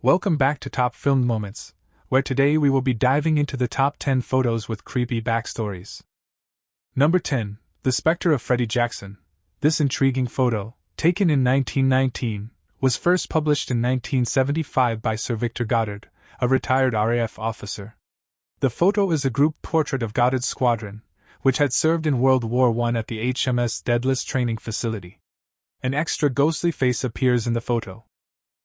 Welcome back to Top Filmed Moments, where today we will be diving into the top 10 photos with creepy backstories. Number 10. The Spectre of Freddy Jackson. This intriguing photo, taken in 1919, was first published in 1975 by Sir Victor Goddard, a retired RAF officer. The photo is a group portrait of Goddard's squadron, which had served in World War I at the HMS Daedalus training facility. An extra ghostly face appears in the photo.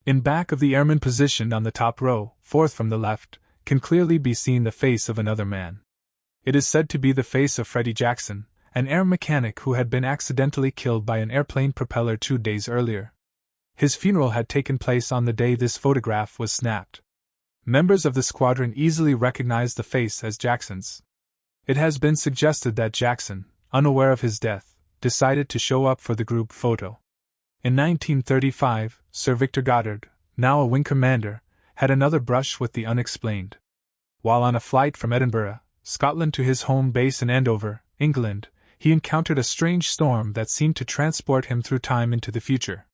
In back of the airman positioned on the top row, fourth from the left, can clearly be seen the face of another man. It is said to be the face of Freddy Jackson, an air mechanic who had been accidentally killed by an airplane propeller 2 days earlier. His funeral had taken place on the day this photograph was snapped. Members of the squadron easily recognized the face as Jackson's. It has been suggested that Jackson, unaware of his death, decided to show up for the group photo. In 1935, Sir Victor Goddard, now a wing commander, had another brush with the unexplained. While on a flight from Edinburgh, Scotland to his home base in Andover, England, he encountered a strange storm that seemed to transport him through time into the future.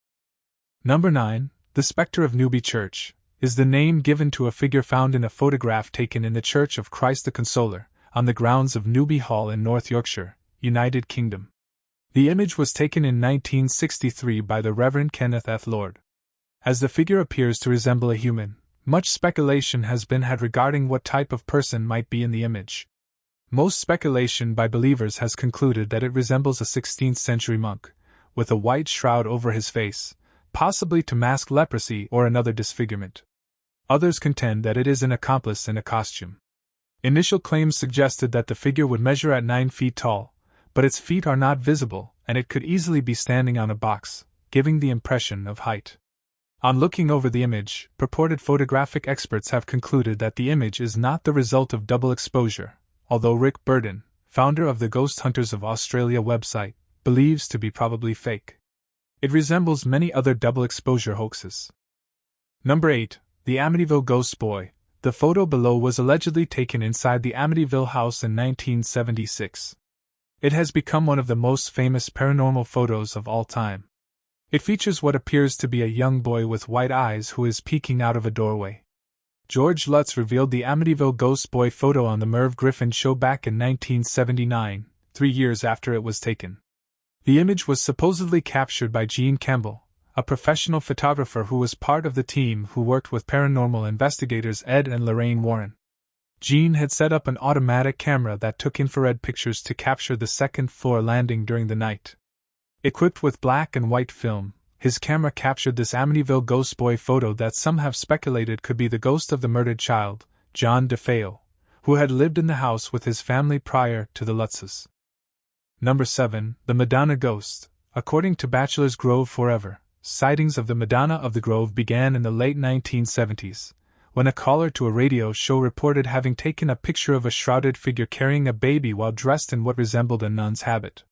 Number 9. The Spectre of Newby Church is the name given to a figure found in a photograph taken in the Church of Christ the Consoler, on the grounds of Newby Hall in North Yorkshire, United Kingdom. The image was taken in 1963 by the Reverend Kenneth F. Lord. As the figure appears to resemble a human, much speculation has been had regarding what type of person might be in the image. Most speculation by believers has concluded that it resembles a 16th-century monk, with a white shroud over his face, possibly to mask leprosy or another disfigurement. Others contend that it is an accomplice in a costume. Initial claims suggested that the figure would measure at 9 feet tall, but its feet are not visible, and it could easily be standing on a box, giving the impression of height. On looking over the image, purported photographic experts have concluded that the image is not the result of double exposure, although Rick Burden, founder of the Ghost Hunters of Australia website, believes to be probably fake. It resembles many other double exposure hoaxes. Number 8. The Amityville Ghost Boy. The photo below was allegedly taken inside the Amityville house in 1976. It has become one of the most famous paranormal photos of all time. It features what appears to be a young boy with white eyes who is peeking out of a doorway. George Lutz revealed the Amityville Ghost Boy photo on the Merv Griffin show back in 1979, 3 years after it was taken. The image was supposedly captured by Gene Campbell, a professional photographer who was part of the team who worked with paranormal investigators Ed and Lorraine Warren. Gene had set up an automatic camera that took infrared pictures to capture the second-floor landing during the night. Equipped with black and white film, his camera captured this Amityville Ghost Boy photo that some have speculated could be the ghost of the murdered child, John DeFeo, who had lived in the house with his family prior to the Lutzes. Number 7. The Madonna Ghost. According to Bachelor's Grove Forever, sightings of the Madonna of the Grove began in the late 1970s. When a caller to a radio show reported having taken a picture of a shrouded figure carrying a baby while dressed in what resembled a nun's habit.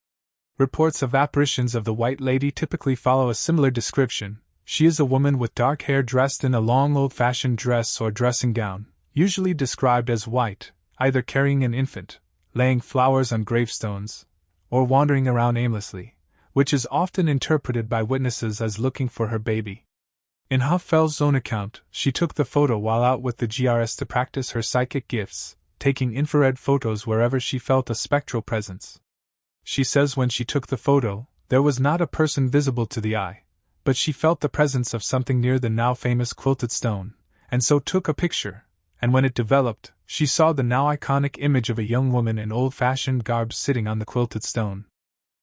Reports of apparitions of the White Lady typically follow a similar description. She is a woman with dark hair dressed in a long old-fashioned dress or dressing gown, usually described as white, either carrying an infant, laying flowers on gravestones, or wandering around aimlessly, which is often interpreted by witnesses as looking for her baby. In Hoffell's own account, she took the photo while out with the GRS to practice her psychic gifts, taking infrared photos wherever she felt a spectral presence. She says when she took the photo, there was not a person visible to the eye, but she felt the presence of something near the now famous quilted stone, and so took a picture, and when it developed, she saw the now iconic image of a young woman in old-fashioned garb sitting on the quilted stone.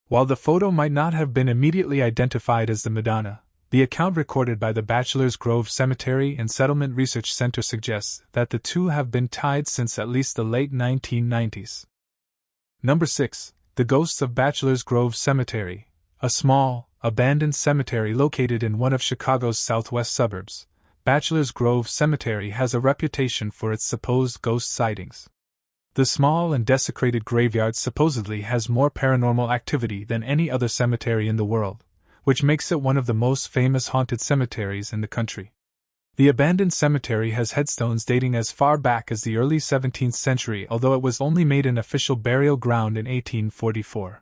While the photo might not have been immediately identified as the Madonna, the account recorded by the Bachelor's Grove Cemetery and Settlement Research Center suggests that the two have been tied since at least the late 1990s. Number 6. The Ghosts of Bachelor's Grove Cemetery. A small, abandoned cemetery located in one of Chicago's southwest suburbs, Bachelor's Grove Cemetery has a reputation for its supposed ghost sightings. The small and desecrated graveyard supposedly has more paranormal activity than any other cemetery in the world, which makes it one of the most famous haunted cemeteries in the country. The abandoned cemetery has headstones dating as far back as the early 17th century, although it was only made an official burial ground in 1844.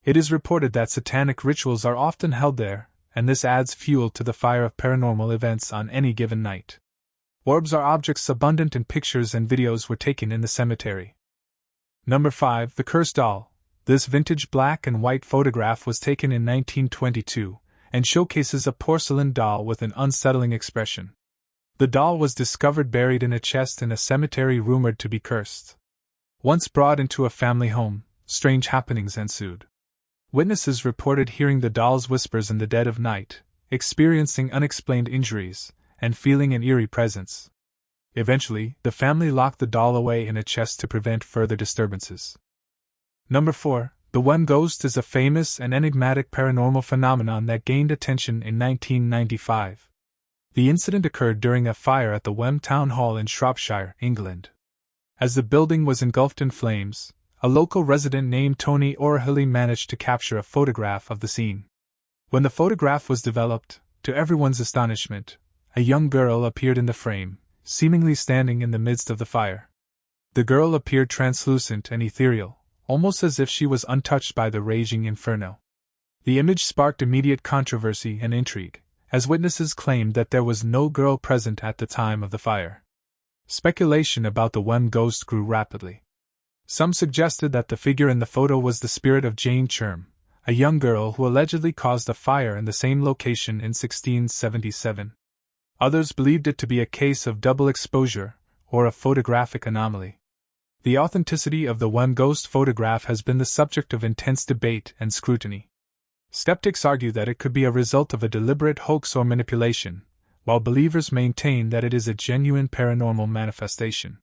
It is reported that satanic rituals are often held there, and this adds fuel to the fire of paranormal events on any given night. Orbs are objects abundant in pictures and videos were taken in the cemetery. Number 5. The Cursed Doll. This vintage black and white photograph was taken in 1922 and showcases a porcelain doll with an unsettling expression. The doll was discovered buried in a chest in a cemetery rumored to be cursed. Once brought into a family home, strange happenings ensued. Witnesses reported hearing the doll's whispers in the dead of night, experiencing unexplained injuries, and feeling an eerie presence. Eventually, the family locked the doll away in a chest to prevent further disturbances. Number 4. The Wem Ghost is a famous and enigmatic paranormal phenomenon that gained attention in 1995. The incident occurred during a fire at the Wem Town Hall in Shropshire, England. As the building was engulfed in flames, a local resident named Tony O'Reilly managed to capture a photograph of the scene. When the photograph was developed, to everyone's astonishment, a young girl appeared in the frame, seemingly standing in the midst of the fire. The girl appeared translucent and ethereal, almost as if she was untouched by the raging inferno. The image sparked immediate controversy and intrigue, as witnesses claimed that there was no girl present at the time of the fire. Speculation about the Wem Ghost grew rapidly. Some suggested that the figure in the photo was the spirit of Jane Churm, a young girl who allegedly caused a fire in the same location in 1677. Others believed it to be a case of double exposure, or a photographic anomaly. The authenticity of the Wem Ghost photograph has been the subject of intense debate and scrutiny. Skeptics argue that it could be a result of a deliberate hoax or manipulation, while believers maintain that it is a genuine paranormal manifestation.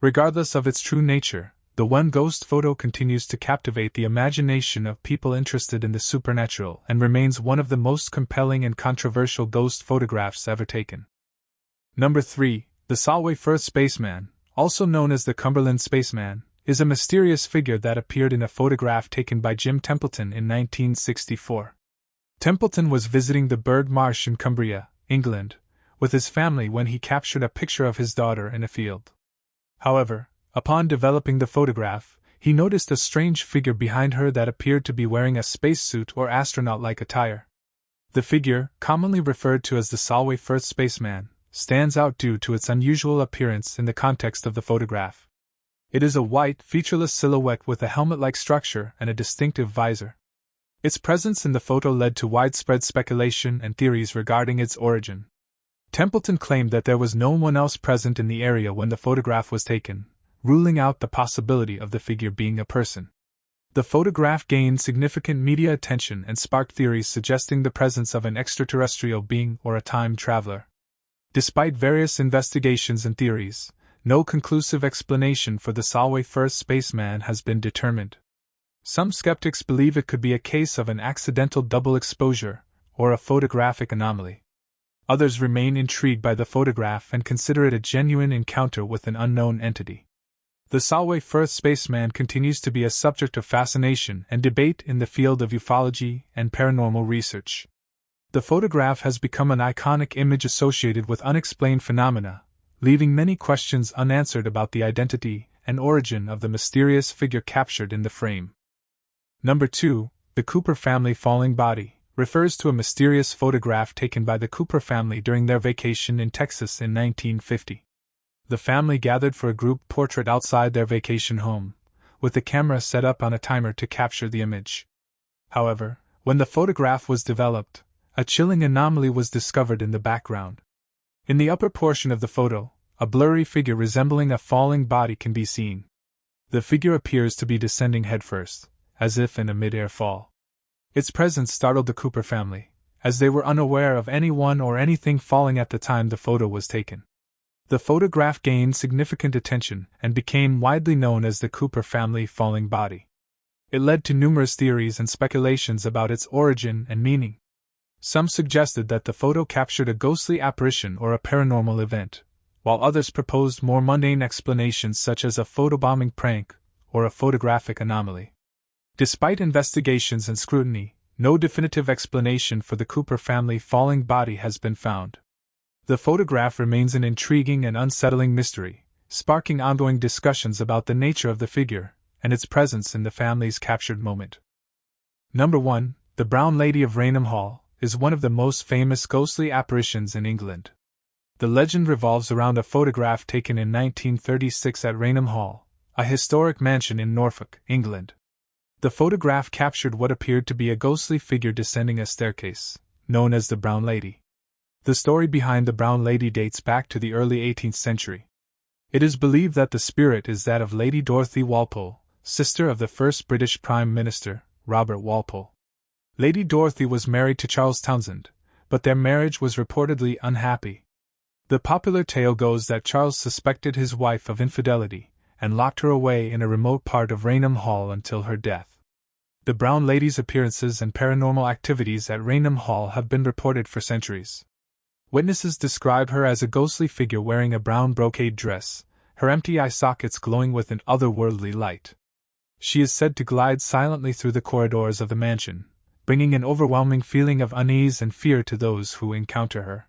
Regardless of its true nature, the Wem Ghost photo continues to captivate the imagination of people interested in the supernatural and remains one of the most compelling and controversial ghost photographs ever taken. Number 3. The Solway Firth Spaceman, also known as the Cumberland Spaceman, is a mysterious figure that appeared in a photograph taken by Jim Templeton in 1964. Templeton was visiting the Bird Marsh in Cumbria, England, with his family when he captured a picture of his daughter in a field. However, upon developing the photograph, he noticed a strange figure behind her that appeared to be wearing a spacesuit or astronaut-like attire. The figure, commonly referred to as the Solway Firth Spaceman, stands out due to its unusual appearance in the context of the photograph. It is a white, featureless silhouette with a helmet-like structure and a distinctive visor. Its presence in the photo led to widespread speculation and theories regarding its origin. Templeton claimed that there was no one else present in the area when the photograph was taken, ruling out the possibility of the figure being a person. The photograph gained significant media attention and sparked theories suggesting the presence of an extraterrestrial being or a time traveler. Despite various investigations and theories, no conclusive explanation for the Solway Firth Spaceman has been determined. Some skeptics believe it could be a case of an accidental double exposure, or a photographic anomaly. Others remain intrigued by the photograph and consider it a genuine encounter with an unknown entity. The Solway Firth Spaceman continues to be a subject of fascination and debate in the field of ufology and paranormal research. The photograph has become an iconic image associated with unexplained phenomena, leaving many questions unanswered about the identity and origin of the mysterious figure captured in the frame. Number 2. The Cooper Family Falling Body refers to a mysterious photograph taken by the Cooper family during their vacation in Texas in 1950. The family gathered for a group portrait outside their vacation home, with the camera set up on a timer to capture the image. However, when the photograph was developed, a chilling anomaly was discovered in the background. In the upper portion of the photo, a blurry figure resembling a falling body can be seen. The figure appears to be descending headfirst, as if in a mid-air fall. Its presence startled the Cooper family, as they were unaware of anyone or anything falling at the time the photo was taken. The photograph gained significant attention and became widely known as the Cooper family falling body. It led to numerous theories and speculations about its origin and meaning. Some suggested that the photo captured a ghostly apparition or a paranormal event, while others proposed more mundane explanations such as a photobombing prank or a photographic anomaly. Despite investigations and scrutiny, no definitive explanation for the Cooper family falling body has been found. The photograph remains an intriguing and unsettling mystery, sparking ongoing discussions about the nature of the figure and its presence in the family's captured moment. Number 1. The Brown Lady of Raynham Hall is one of the most famous ghostly apparitions in England. The legend revolves around a photograph taken in 1936 at Raynham Hall, a historic mansion in Norfolk, England. The photograph captured what appeared to be a ghostly figure descending a staircase, known as the Brown Lady. The story behind the Brown Lady dates back to the early 18th century. It is believed that the spirit is that of Lady Dorothy Walpole, sister of the first British Prime Minister, Robert Walpole. Lady Dorothy was married to Charles Townshend, but their marriage was reportedly unhappy. The popular tale goes that Charles suspected his wife of infidelity, and locked her away in a remote part of Raynham Hall until her death. The Brown Lady's appearances and paranormal activities at Raynham Hall have been reported for centuries. Witnesses describe her as a ghostly figure wearing a brown brocade dress, her empty eye sockets glowing with an otherworldly light. She is said to glide silently through the corridors of the mansion, bringing an overwhelming feeling of unease and fear to those who encounter her.